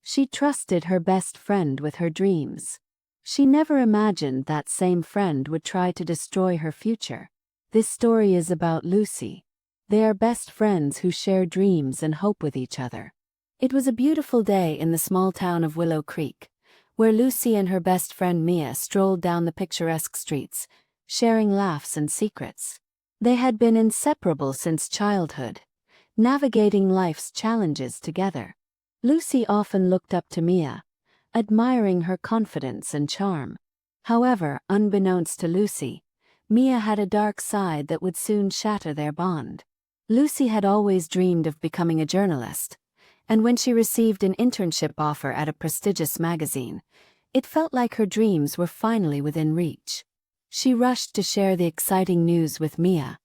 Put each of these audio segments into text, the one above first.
She trusted her best friend with her dreams. She never imagined that same friend would try to destroy her future. This story is about Lucy. They are best friends who share dreams and hope with each other. It was a beautiful day in the small town of Willow Creek, where Lucy and her best friend Mia strolled down the picturesque streets, sharing laughs and secrets. They had been inseparable since childhood, navigating life's challenges together. Lucy often looked up to Mia, admiring her confidence and charm. However, unbeknownst to Lucy, Mia had a dark side that would soon shatter their bond. Lucy had always dreamed of becoming a journalist, and when she received an internship offer at a prestigious magazine, it felt like her dreams were finally within reach. She rushed to share the exciting news with Mia,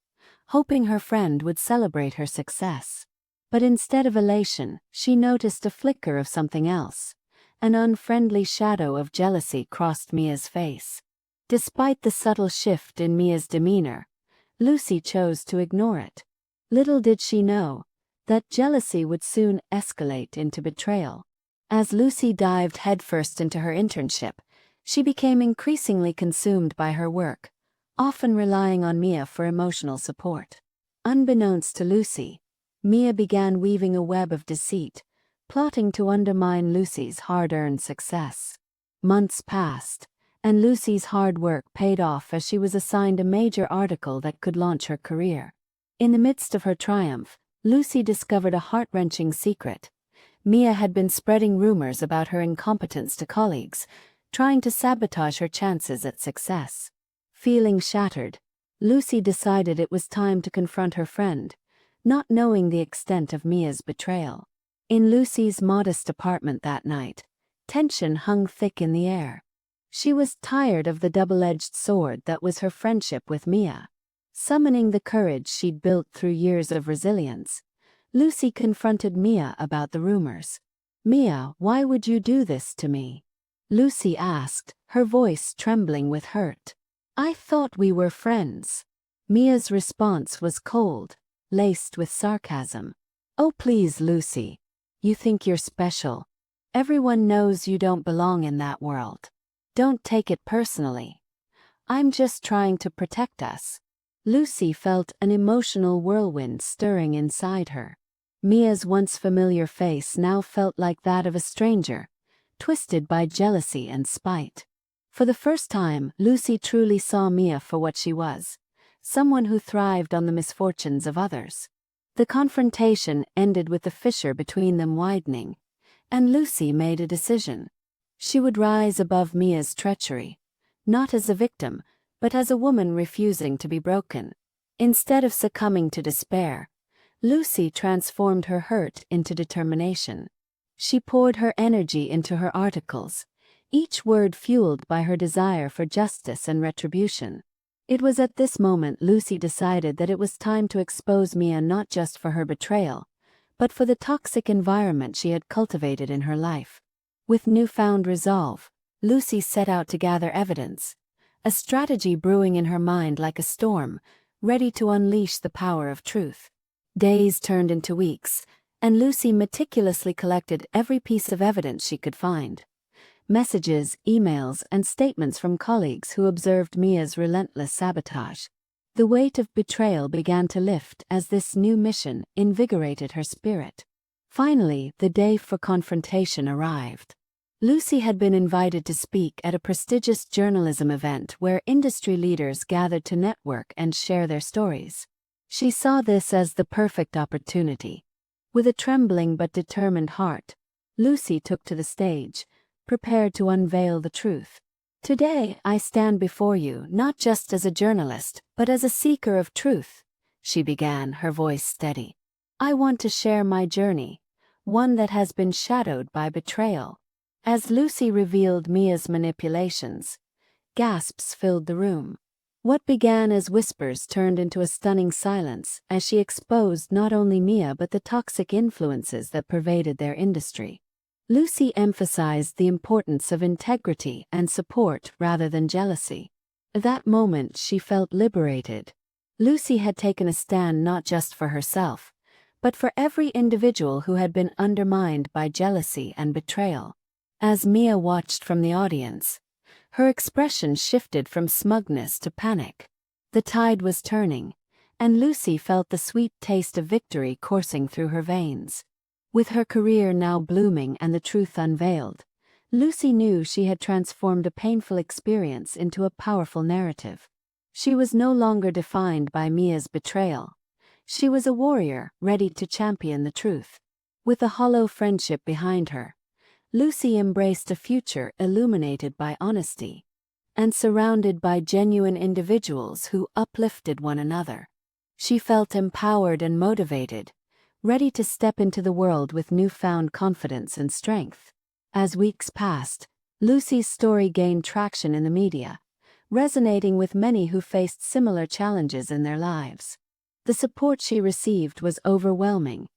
hoping her friend would celebrate her success. But instead of elation, she noticed a flicker of something else. An unfriendly shadow of jealousy crossed Mia's face. Despite the subtle shift in Mia's demeanor, Lucy chose to ignore it. Little did she know that jealousy would soon escalate into betrayal. As Lucy dived headfirst into her internship, she became increasingly consumed by her work, often relying on Mia for emotional support. Unbeknownst to Lucy, Mia began weaving a web of deceit, plotting to undermine Lucy's hard-earned success. Months passed, and Lucy's hard work paid off as she was assigned a major article that could launch her career. In the midst of her triumph, Lucy discovered a heart-wrenching secret. Mia had been spreading rumors about her incompetence to colleagues, trying to sabotage her chances at success. Feeling shattered, Lucy decided it was time to confront her friend, not knowing the extent of Mia's betrayal. In Lucy's modest apartment that night, tension hung thick in the air. She was tired of the double-edged sword that was her friendship with Mia. Summoning the courage she'd built through years of resilience, Lucy confronted Mia about the rumors. "Mia, why would you do this to me?" Lucy asked, her voice trembling with hurt. "I thought we were friends." Mia's response was cold, laced with sarcasm. "Oh please, Lucy. You think you're special. Everyone knows you don't belong in that world. Don't take it personally. I'm just trying to protect us." Lucy felt an emotional whirlwind stirring inside her. Mia's once familiar face now felt like that of a stranger, twisted by jealousy and spite. For the first time, Lucy truly saw Mia for what she was, someone who thrived on the misfortunes of others. The confrontation ended with the fissure between them widening, and Lucy made a decision. She would rise above Mia's treachery, not as a victim, but as a woman refusing to be broken. Instead of succumbing to despair, Lucy transformed her hurt into determination. She poured her energy into her articles, each word fueled by her desire for justice and retribution. It was at this moment Lucy decided that it was time to expose Mia not just for her betrayal, but for the toxic environment she had cultivated in her life. With newfound resolve, Lucy set out to gather evidence, a strategy brewing in her mind like a storm, ready to unleash the power of truth. Days turned into weeks, and Lucy meticulously collected every piece of evidence she could find. Messages, emails, and statements from colleagues who observed Mia's relentless sabotage. The weight of betrayal began to lift as this new mission invigorated her spirit. Finally, the day for confrontation arrived. Lucy had been invited to speak at a prestigious journalism event where industry leaders gathered to network and share their stories. She saw this as the perfect opportunity. With a trembling but determined heart, Lucy took to the stage, prepared to unveil the truth. "Today, I stand before you not just as a journalist, but as a seeker of truth," she began, her voice steady. "I want to share my journey, one that has been shadowed by betrayal." As Lucy revealed Mia's manipulations, gasps filled the room. What began as whispers turned into a stunning silence as she exposed not only Mia but the toxic influences that pervaded their industry. Lucy emphasized the importance of integrity and support rather than jealousy. At that moment she felt liberated. Lucy had taken a stand not just for herself, but for every individual who had been undermined by jealousy and betrayal. As Mia watched from the audience, her expression shifted from smugness to panic. The tide was turning, and Lucy felt the sweet taste of victory coursing through her veins. With her career now blooming and the truth unveiled, Lucy knew she had transformed a painful experience into a powerful narrative. She was no longer defined by Mia's betrayal. She was a warrior, ready to champion the truth. With a hollow friendship behind her, Lucy embraced a future illuminated by honesty and surrounded by genuine individuals who uplifted one another. She felt empowered and motivated, ready to step into the world with newfound confidence and strength. As weeks passed, Lucy's story gained traction in the media, resonating with many who faced similar challenges in their lives. The support she received was overwhelming,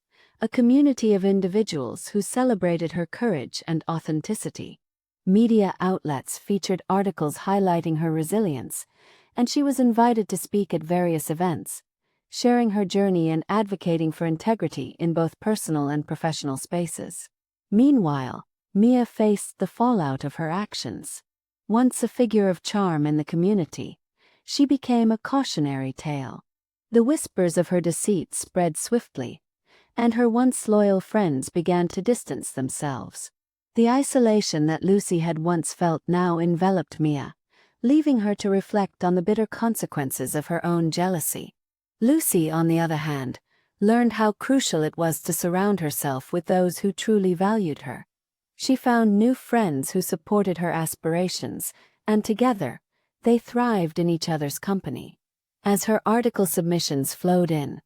a community of individuals who celebrated her courage and authenticity. Media outlets featured articles highlighting her resilience, and she was invited to speak at various events, sharing her journey and advocating for integrity in both personal and professional spaces. Meanwhile, Mia faced the fallout of her actions. Once a figure of charm in the community, she became a cautionary tale. The whispers of her deceit spread swiftly, and her once loyal friends began to distance themselves. The isolation that Lucy had once felt now enveloped Mia, leaving her to reflect on the bitter consequences of her own jealousy. Lucy, on the other hand, learned how crucial it was to surround herself with those who truly valued her. She found new friends who supported her aspirations, and together, they thrived in each other's company. As her article submissions flowed in,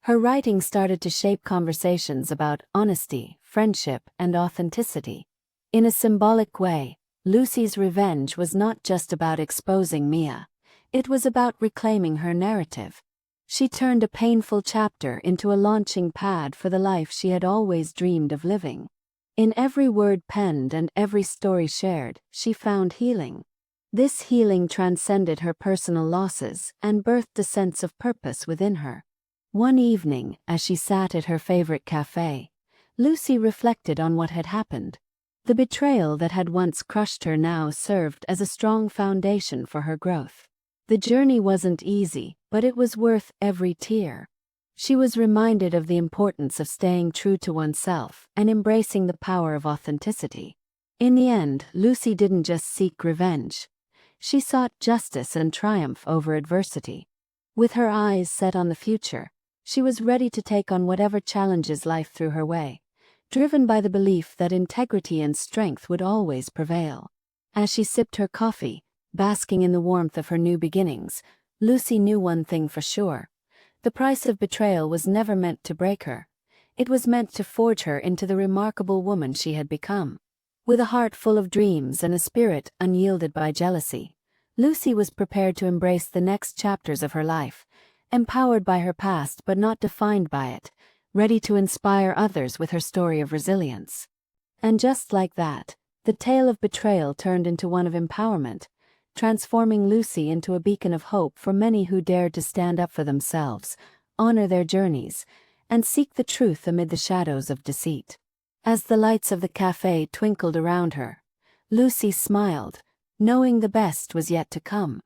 her writing started to shape conversations about honesty, friendship, and authenticity. In a symbolic way, Lucy's revenge was not just about exposing Mia, it was about reclaiming her narrative. She turned a painful chapter into a launching pad for the life she had always dreamed of living. In every word penned and every story shared, she found healing. This healing transcended her personal losses and birthed a sense of purpose within her. One evening, as she sat at her favorite cafe, Lucy reflected on what had happened. The betrayal that had once crushed her now served as a strong foundation for her growth. The journey wasn't easy, but it was worth every tear. She was reminded of the importance of staying true to oneself and embracing the power of authenticity. In the end, Lucy didn't just seek revenge. She sought justice and triumph over adversity. With her eyes set on the future, she was ready to take on whatever challenges life threw her way, driven by the belief that integrity and strength would always prevail. As she sipped her coffee, basking in the warmth of her new beginnings, Lucy knew one thing for sure. The price of betrayal was never meant to break her. It was meant to forge her into the remarkable woman she had become. With a heart full of dreams and a spirit unyielded by jealousy, Lucy was prepared to embrace the next chapters of her life, empowered by her past but not defined by it, ready to inspire others with her story of resilience. And just like that, the tale of betrayal turned into one of empowerment, transforming Lucy into a beacon of hope for many who dared to stand up for themselves, honor their journeys, and seek the truth amid the shadows of deceit. As the lights of the cafe twinkled around her, Lucy smiled, knowing the best was yet to come.